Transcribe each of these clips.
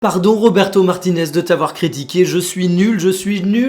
Pardon Roberto Martinez de t'avoir critiqué, je suis nul,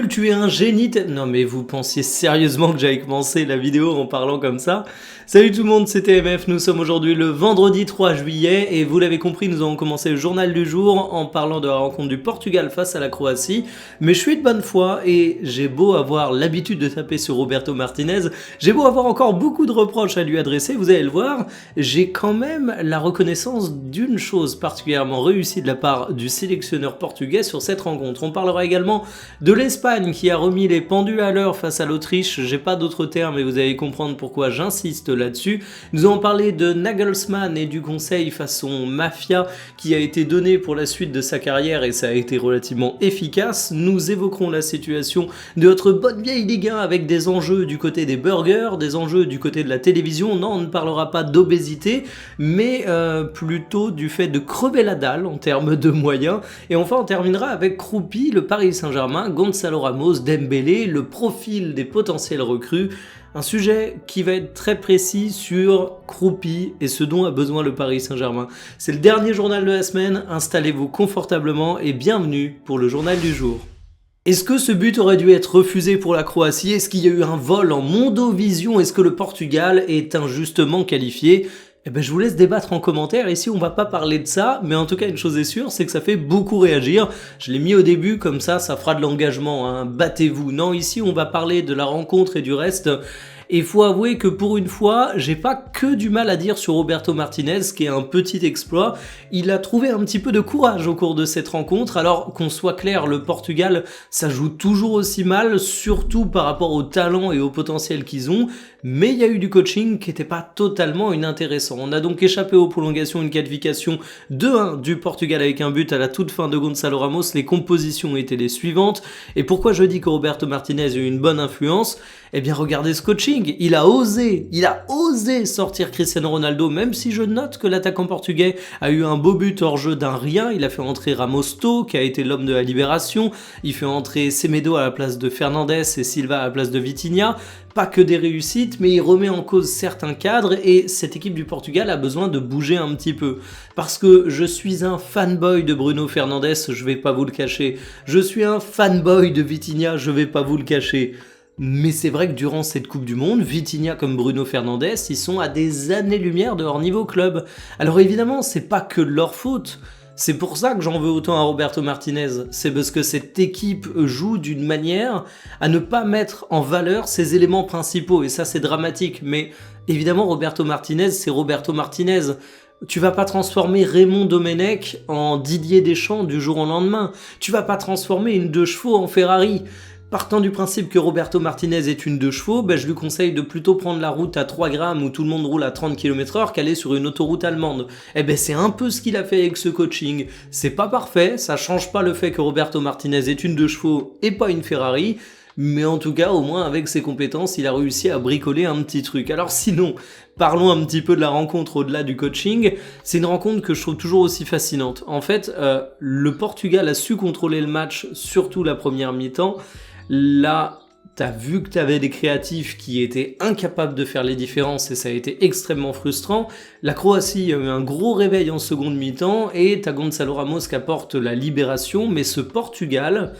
tu es un génie. Non mais vous pensiez sérieusement que j'allais commencer la vidéo en parlant comme ça? Salut tout le monde, c'est TMF, nous sommes aujourd'hui le vendredi 3 juillet et vous l'avez compris, nous avons commencé le journal du jour en parlant de la rencontre du Portugal face à la Croatie. Mais je suis de bonne foi et j'ai beau avoir l'habitude de taper sur Roberto Martinez, j'ai beau avoir encore beaucoup de reproches à lui adresser, vous allez le voir, j'ai quand même la reconnaissance d'une chose particulièrement réussie de la part du sélectionneur portugais sur cette rencontre. On parlera également de l'Espagne qui a remis les pendules à l'heure face à l'Autriche. J'ai pas d'autres termes mais vous allez comprendre pourquoi j'insiste là-dessus. Nous allons parler de Nagelsmann et du conseil façon mafia qui a été donné pour la suite de sa carrière et ça a été relativement efficace. Nous évoquerons la situation de notre bonne vieille Ligue 1 avec des enjeux du côté des burgers, des enjeux du côté de la télévision. Non, on ne parlera pas d'obésité, mais plutôt du fait de crever la dalle en termes de moyens. Et enfin, on terminera avec Croupi, le Paris Saint-Germain, Gonzalo Ramos, Dembélé, le profil des potentiels recrues. Un sujet qui va être très précis sur Croupi et ce dont a besoin le Paris Saint-Germain. C'est le dernier journal de la semaine, installez-vous confortablement et bienvenue pour le journal du jour. Est-ce que ce but aurait dû être refusé pour la Croatie? Est-ce qu'il y a eu un vol en mondovision? Est-ce que le Portugal est injustement qualifié? Eh ben, je vous laisse débattre en commentaire. Ici, on va pas parler de ça, mais en tout cas, une chose est sûre, c'est que ça fait beaucoup réagir. Je l'ai mis au début, comme ça fera de l'engagement, hein. Battez-vous. Non, ici, on va parler de la rencontre et du reste. Et il faut avouer que pour une fois, j'ai pas que du mal à dire sur Roberto Martinez, qui est un petit exploit. Il a trouvé un petit peu de courage au cours de cette rencontre. Alors qu'on soit clair, le Portugal, ça joue toujours aussi mal, surtout par rapport au talent et au potentiel qu'ils ont. Mais il y a eu du coaching qui n'était pas totalement inintéressant. On a donc échappé aux prolongations, une qualification 2-1 du Portugal avec un but à la toute fin de Gonzalo Ramos. Les compositions étaient les suivantes. Et pourquoi je dis que Roberto Martinez a eu une bonne influence? Eh bien, regardez ce coaching. Il a osé sortir Cristiano Ronaldo, même si je note que l'attaquant portugais a eu un beau but hors jeu d'un rien. Il a fait entrer Ramos Tau, qui a été l'homme de la libération. Il fait entrer Semedo à la place de Fernandes et Silva à la place de Vitinha. Pas que des réussites, mais il remet en cause certains cadres et cette équipe du Portugal a besoin de bouger un petit peu. Parce que je suis un fanboy de Bruno Fernandes, je vais pas vous le cacher. Je suis un fanboy de Vitinha, je vais pas vous le cacher. Mais c'est vrai que durant cette Coupe du Monde, Vitinha comme Bruno Fernandes, ils sont à des années-lumière de leur niveau club. Alors évidemment, c'est pas que leur faute. C'est pour ça que j'en veux autant à Roberto Martinez. C'est parce que cette équipe joue d'une manière à ne pas mettre en valeur ses éléments principaux. Et ça, c'est dramatique. Mais évidemment, Roberto Martinez, c'est Roberto Martinez. Tu vas pas transformer Raymond Domenech en Didier Deschamps du jour au lendemain. Tu vas pas transformer une 2 chevaux en Ferrari. Partant du principe que Roberto Martinez est une 2 chevaux, je lui conseille de plutôt prendre la route à 3 grammes où tout le monde roule à 30 km/h qu'aller sur une autoroute allemande. C'est un peu ce qu'il a fait avec ce coaching. C'est pas parfait, ça change pas le fait que Roberto Martinez est une 2 chevaux et pas une Ferrari, mais en tout cas, au moins avec ses compétences, il a réussi à bricoler un petit truc. Alors sinon, parlons un petit peu de la rencontre au-delà du coaching. C'est une rencontre que je trouve toujours aussi fascinante. En fait, le Portugal a su contrôler le match, surtout la première mi-temps. Là, t'as vu que t'avais des créatifs qui étaient incapables de faire les différences et ça a été extrêmement frustrant. La Croatie a eu un gros réveil en seconde mi-temps et t'as Gonzalo Ramos qui apporte la libération, mais ce Portugal,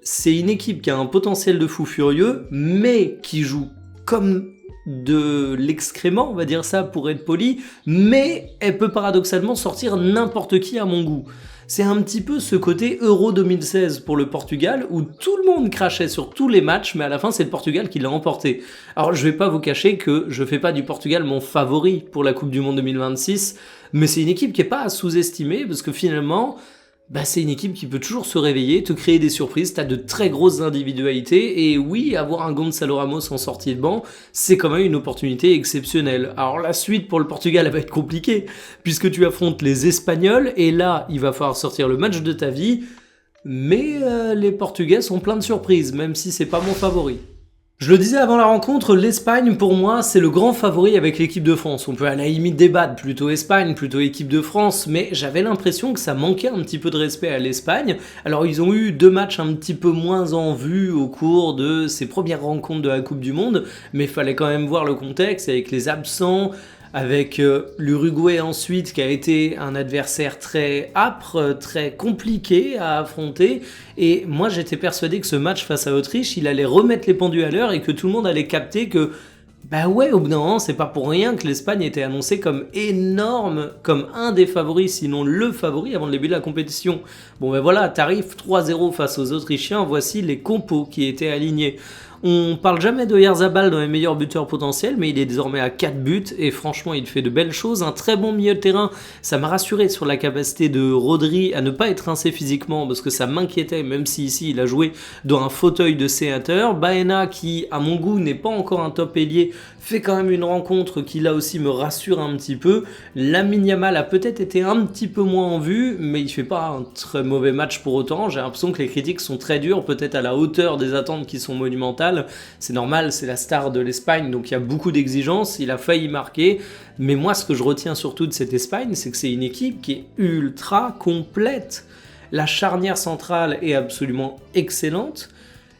c'est une équipe qui a un potentiel de fou furieux, mais qui joue comme de l'excrément, on va dire ça pour être poli, mais elle peut paradoxalement sortir n'importe qui à mon goût. C'est un petit peu ce côté Euro 2016 pour le Portugal où tout le monde crachait sur tous les matchs, mais à la fin c'est le Portugal qui l'a emporté. Alors je vais pas vous cacher que je fais pas du Portugal mon favori pour la Coupe du Monde 2026, mais c'est une équipe qui est pas à sous-estimer parce que finalement, c'est une équipe qui peut toujours se réveiller, te créer des surprises, t'as de très grosses individualités, et oui, avoir un Gonzalo Ramos en sortie de banc, c'est quand même une opportunité exceptionnelle. Alors la suite pour le Portugal, elle va être compliquée, puisque tu affrontes les Espagnols, et là, il va falloir sortir le match de ta vie, mais les Portugais sont pleins de surprises, même si c'est pas mon favori. Je le disais avant la rencontre, l'Espagne pour moi c'est le grand favori avec l'équipe de France. On peut à la limite débattre, plutôt Espagne, plutôt équipe de France, mais j'avais l'impression que ça manquait un petit peu de respect à l'Espagne. Alors ils ont eu 2 matchs un petit peu moins en vue au cours de ces premières rencontres de la Coupe du Monde, mais il fallait quand même voir le contexte avec les absents, avec l'Uruguay ensuite qui a été un adversaire très âpre, très compliqué à affronter. Et moi j'étais persuadé que ce match face à l'Autriche, il allait remettre les pendules à l'heure et que tout le monde allait capter que bah ouais, au bout d'un moment, c'est pas pour rien que l'Espagne était annoncée comme énorme, comme un des favoris, sinon le favori avant le début de la compétition. Bon ben voilà, t'arrives 3-0 face aux Autrichiens, voici les compos qui étaient alignés. On parle jamais de Oyarzabal dans les meilleurs buteurs potentiels, mais il est désormais à 4 buts et franchement il fait de belles choses. Un très bon milieu de terrain, ça m'a rassuré sur la capacité de Rodri à ne pas être rincé physiquement parce que ça m'inquiétait, même si ici il a joué dans un fauteuil de sénateur. Baena qui à mon goût n'est pas encore un top ailier, fait quand même une rencontre qui là aussi me rassure un petit peu. Lamine Yamal a peut-être été un petit peu moins en vue, mais il fait pas un très mauvais match pour autant. J'ai l'impression que les critiques sont très dures, peut-être à la hauteur des attentes qui sont monumentales. C'est normal, c'est la star de l'Espagne, donc il y a beaucoup d'exigences, il a failli marquer, mais moi ce que je retiens surtout de cette Espagne, c'est que c'est une équipe qui est ultra complète. La charnière centrale est absolument excellente,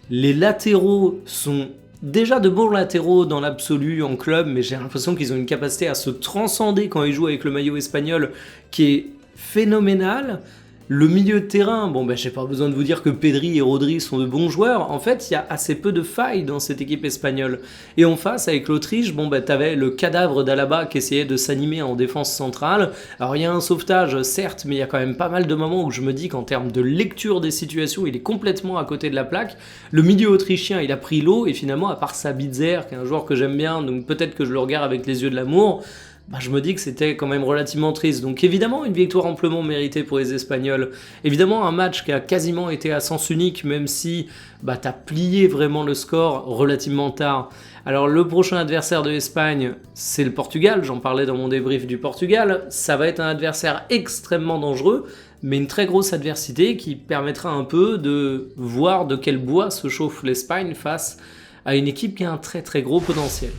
les latéraux sont déjà de bons latéraux dans l'absolu en club, mais j'ai l'impression qu'ils ont une capacité à se transcender quand ils jouent avec le maillot espagnol qui est phénoménale. Le milieu de terrain, bon ben j'ai pas besoin de vous dire que Pedri et Rodri sont de bons joueurs, en fait il y a assez peu de failles dans cette équipe espagnole. Et en face avec l'Autriche, bon ben t'avais le cadavre d'Alaba qui essayait de s'animer en défense centrale. Alors il y a un sauvetage certes, mais il y a quand même pas mal de moments où je me dis qu'en termes de lecture des situations, il est complètement à côté de la plaque. Le milieu autrichien il a pris l'eau et finalement à part Sabitzer qui est un joueur que j'aime bien, donc peut-être que je le regarde avec les yeux de l'amour, bah, je me dis que c'était quand même relativement triste. Donc évidemment une victoire amplement méritée pour les Espagnols. Évidemment un match qui a quasiment été à sens unique, même si bah, t'as plié vraiment le score relativement tard. Alors le prochain adversaire de l'Espagne, c'est le Portugal, j'en parlais dans mon débrief du Portugal. Ça va être un adversaire extrêmement dangereux, mais une très grosse adversité qui permettra un peu de voir de quel bois se chauffe l'Espagne face à une équipe qui a un très très gros potentiel.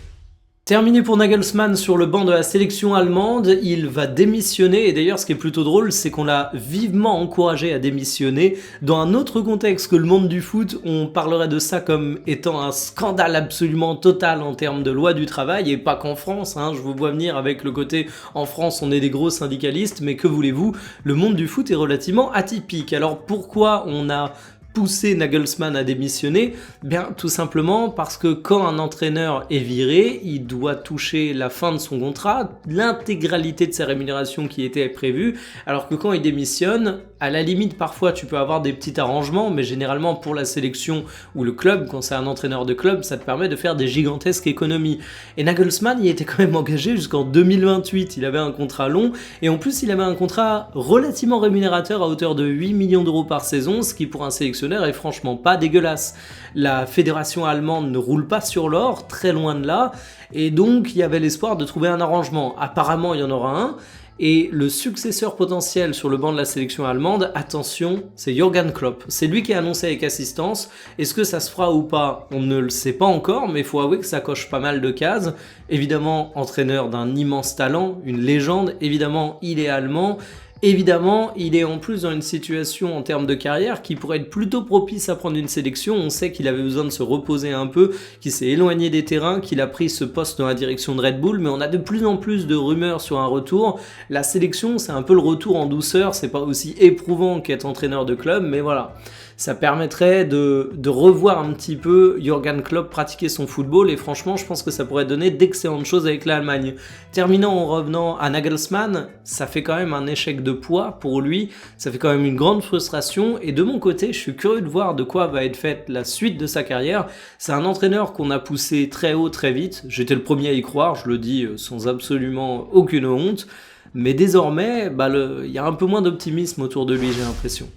Terminé pour Nagelsmann sur le banc de la sélection allemande, il va démissionner et d'ailleurs ce qui est plutôt drôle c'est qu'on l'a vivement encouragé à démissionner. Dans un autre contexte que le monde du foot, on parlerait de ça comme étant un scandale absolument total en termes de loi du travail et pas qu'en France, hein, je vous vois venir avec le côté en France on est des gros syndicalistes mais que voulez-vous, le monde du foot est relativement atypique. Alors pourquoi on a pousser Nagelsmann à démissionner? Bien, tout simplement parce que quand un entraîneur est viré, il doit toucher la fin de son contrat, l'intégralité de sa rémunération qui était prévue, alors que quand il démissionne, à la limite parfois tu peux avoir des petits arrangements, mais généralement pour la sélection ou le club, quand c'est un entraîneur de club, ça te permet de faire des gigantesques économies. Et Nagelsmann, il était quand même engagé jusqu'en 2028, il avait un contrat long, et en plus il avait un contrat relativement rémunérateur à hauteur de 8 millions d'euros par saison, ce qui pour un sélectionneur est franchement pas dégueulasse. La fédération allemande ne roule pas sur l'or, très loin de là, et donc il y avait l'espoir de trouver un arrangement. Apparemment il y en aura un, et le successeur potentiel sur le banc de la sélection allemande, attention, c'est Jürgen Klopp. C'est lui qui est annoncé avec assistance. Est-ce que ça se fera ou pas? On ne le sait pas encore, mais il faut avouer que ça coche pas mal de cases. Évidemment, entraîneur d'un immense talent, une légende, évidemment il est allemand. Évidemment, il est en plus dans une situation en termes de carrière qui pourrait être plutôt propice à prendre une sélection. On sait qu'il avait besoin de se reposer un peu, qu'il s'est éloigné des terrains, qu'il a pris ce poste dans la direction de Red Bull, mais on a de plus en plus de rumeurs sur un retour. La sélection, c'est un peu le retour en douceur, c'est pas aussi éprouvant qu'être entraîneur de club, mais voilà. Ça permettrait de revoir un petit peu Jürgen Klopp pratiquer son football et franchement je pense que ça pourrait donner d'excellentes choses avec l'Allemagne. Terminant en revenant à Nagelsmann, ça fait quand même un échec de poids pour lui, ça fait quand même une grande frustration et de mon côté je suis curieux de voir de quoi va être faite la suite de sa carrière. C'est un entraîneur qu'on a poussé très haut très vite, j'étais le premier à y croire, je le dis sans absolument aucune honte, mais désormais il y a un peu moins d'optimisme autour de lui j'ai l'impression.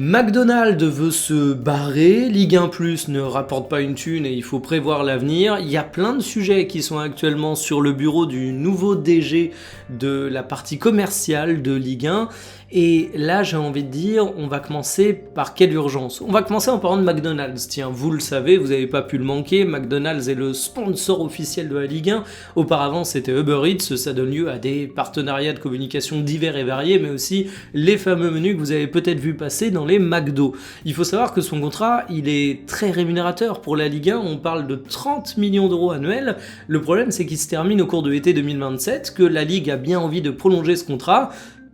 McDonald's veut se barrer, Ligue 1 Plus ne rapporte pas une thune et il faut prévoir l'avenir. Il y a plein de sujets qui sont actuellement sur le bureau du nouveau DG de la partie commerciale de Ligue 1 Et là, j'ai envie de dire, on va commencer par quelle urgence? On va commencer en parlant de McDonald's. Tiens, vous le savez, vous n'avez pas pu le manquer, McDonald's est le sponsor officiel de la Ligue 1. Auparavant, c'était Uber Eats, ça donne lieu à des partenariats de communication divers et variés, mais aussi les fameux menus que vous avez peut-être vu passer dans les McDo. Il faut savoir que son contrat, il est très rémunérateur pour la Ligue 1, on parle de 30 millions d'euros annuels. Le problème, c'est qu'il se termine au cours de l'été 2027, que la Ligue a bien envie de prolonger ce contrat,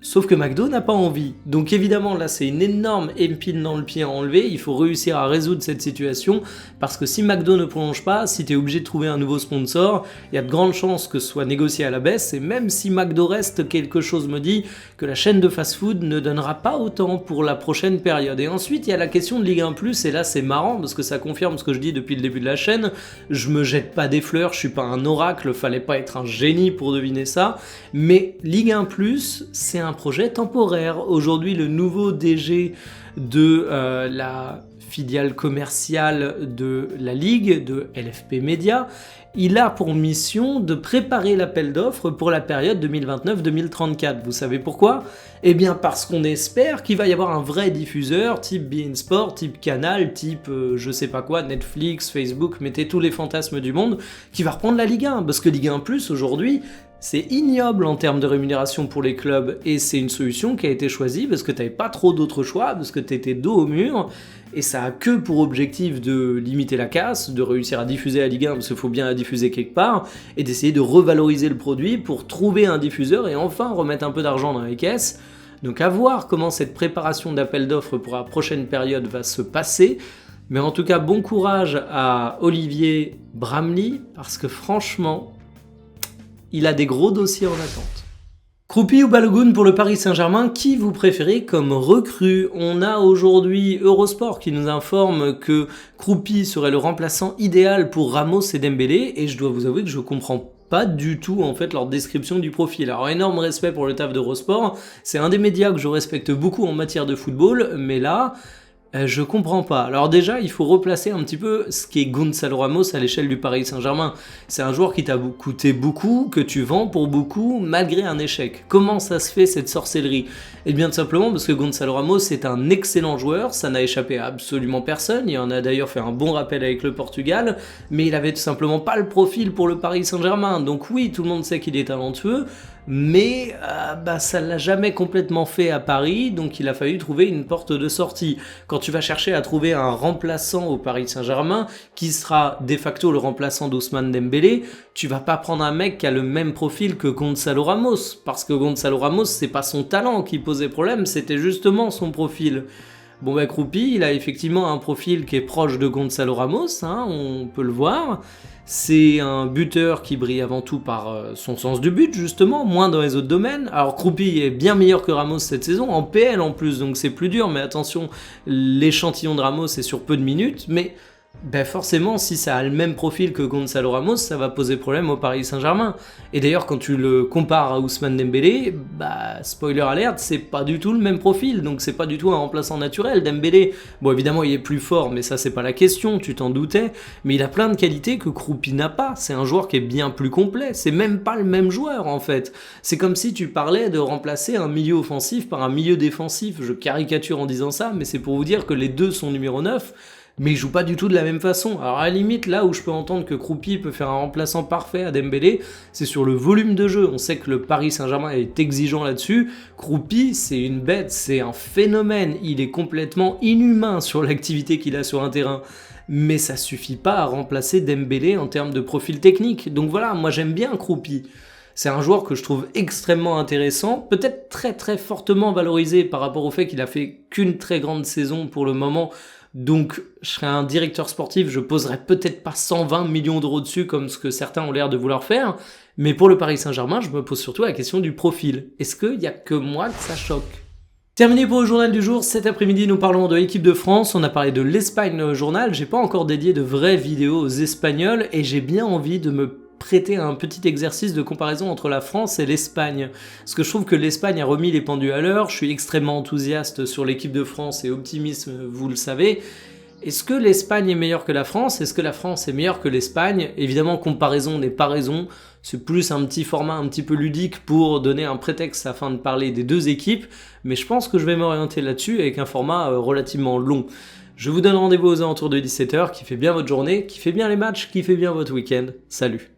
sauf que McDo n'a pas envie. Donc évidemment, là, c'est une énorme épine dans le pied à enlever. Il faut réussir à résoudre cette situation parce que si McDo ne prolonge pas, si tu es obligé de trouver un nouveau sponsor, il y a de grandes chances que ce soit négocié à la baisse. Et même si McDo reste, quelque chose me dit que la chaîne de fast-food ne donnera pas autant pour la prochaine période. Et ensuite, il y a la question de Ligue 1+, et là, c'est marrant parce que ça confirme ce que je dis depuis le début de la chaîne. Je me jette pas des fleurs, je suis pas un oracle, fallait pas être un génie pour deviner ça. Mais Ligue 1+, c'est un projet temporaire. Aujourd'hui, le nouveau DG de la filiale commerciale de la Ligue, de LFP Media, il a pour mission de préparer l'appel d'offres pour la période 2029-2034. Vous savez pourquoi? Eh bien parce qu'on espère qu'il va y avoir un vrai diffuseur, type beIN Sport, type Canal, type je sais pas quoi, Netflix, Facebook, mettez tous les fantasmes du monde, qui va reprendre la Ligue 1. Parce que Ligue 1+, aujourd'hui, c'est ignoble en termes de rémunération pour les clubs et c'est une solution qui a été choisie parce que tu n'avais pas trop d'autres choix, parce que tu étais dos au mur et ça a que pour objectif de limiter la casse, de réussir à diffuser la Ligue 1 parce qu'il faut bien la diffuser quelque part et d'essayer de revaloriser le produit pour trouver un diffuseur et enfin remettre un peu d'argent dans les caisses. Donc à voir comment cette préparation d'appel d'offres pour la prochaine période va se passer. Mais en tout cas, bon courage à Olivier Bramley parce que franchement, il a des gros dossiers en attente. Kroupi ou Balogun pour le Paris Saint-Germain, qui vous préférez comme recrue? On a aujourd'hui Eurosport qui nous informe que Kroupi serait le remplaçant idéal pour Ramos et Dembélé, et je dois vous avouer que je comprends pas du tout en fait leur description du profil. Alors énorme respect pour le taf d'Eurosport, c'est un des médias que je respecte beaucoup en matière de football, mais là... je comprends pas. Alors déjà, il faut replacer un petit peu ce qu'est Gonzalo Ramos à l'échelle du Paris Saint-Germain. C'est un joueur qui t'a coûté beaucoup, que tu vends pour beaucoup, malgré un échec. Comment ça se fait cette sorcellerie? Eh bien tout simplement parce que Gonzalo Ramos est un excellent joueur, ça n'a échappé à absolument personne, il en a d'ailleurs fait un bon rappel avec le Portugal, mais il avait tout simplement pas le profil pour le Paris Saint-Germain. Donc oui, tout le monde sait qu'il est talentueux, mais ça l'a jamais complètement fait à Paris, donc il a fallu trouver une porte de sortie. Quand tu vas chercher à trouver un remplaçant au Paris Saint-Germain, qui sera de facto le remplaçant d'Ousmane Dembélé, tu vas pas prendre un mec qui a le même profil que Gonzalo Ramos, parce que Gonzalo Ramos, c'est pas son talent qui posait problème, c'était justement son profil. Bon Kroupi, il a effectivement un profil qui est proche de Gonzalo Ramos, hein, on peut le voir. C'est un buteur qui brille avant tout par son sens du but, justement, moins dans les autres domaines. Alors Kroupi est bien meilleur que Ramos cette saison, en PL en plus, donc c'est plus dur, mais attention, l'échantillon de Ramos est sur peu de minutes, mais forcément, si ça a le même profil que Gonzalo Ramos, ça va poser problème au Paris Saint-Germain. Et d'ailleurs, quand tu le compares à Ousmane Dembélé, spoiler alert, c'est pas du tout le même profil, donc c'est pas du tout un remplaçant naturel. Dembélé, bon évidemment il est plus fort, mais ça c'est pas la question, tu t'en doutais, mais il a plein de qualités que Kroupi n'a pas. C'est un joueur qui est bien plus complet, c'est même pas le même joueur en fait. C'est comme si tu parlais de remplacer un milieu offensif par un milieu défensif. Je caricature en disant ça, mais c'est pour vous dire que les deux sont numéro 9, mais il joue pas du tout de la même façon. Alors à la limite, là où je peux entendre que Kroupi peut faire un remplaçant parfait à Dembélé, c'est sur le volume de jeu. On sait que le Paris Saint-Germain est exigeant là-dessus. Kroupi, c'est une bête, c'est un phénomène. Il est complètement inhumain sur l'activité qu'il a sur un terrain. Mais ça suffit pas à remplacer Dembélé en termes de profil technique. Donc voilà, moi j'aime bien Kroupi. C'est un joueur que je trouve extrêmement intéressant, peut-être très très fortement valorisé par rapport au fait qu'il a fait qu'une très grande saison pour le moment. Donc, je serais un directeur sportif, je poserais peut-être pas 120 millions d'euros dessus comme ce que certains ont l'air de vouloir faire, mais pour le Paris Saint-Germain, je me pose surtout la question du profil. Est-ce qu'il y a que moi que ça choque? Terminé pour le journal du jour, cet après-midi nous parlons de l'équipe de France, on a parlé de l'Espagne dans le journal, j'ai pas encore dédié de vraies vidéos aux Espagnols et j'ai bien envie de me prêter à un petit exercice de comparaison entre la France et l'Espagne. Parce que je trouve que l'Espagne a remis les pendules à l'heure, je suis extrêmement enthousiaste sur l'équipe de France et optimiste, vous le savez, Est-ce que l'Espagne est meilleure que la France? Est-ce que la France est meilleure que l'Espagne? Évidemment, comparaison n'est pas raison. C'est plus un petit format un petit peu ludique pour donner un prétexte afin de parler des deux équipes. Mais je pense que je vais m'orienter là-dessus avec un format relativement long. Je vous donne rendez-vous aux alentours de 17 h. Kiffez bien votre journée, kiffez bien les matchs, kiffez bien votre week-end. Salut!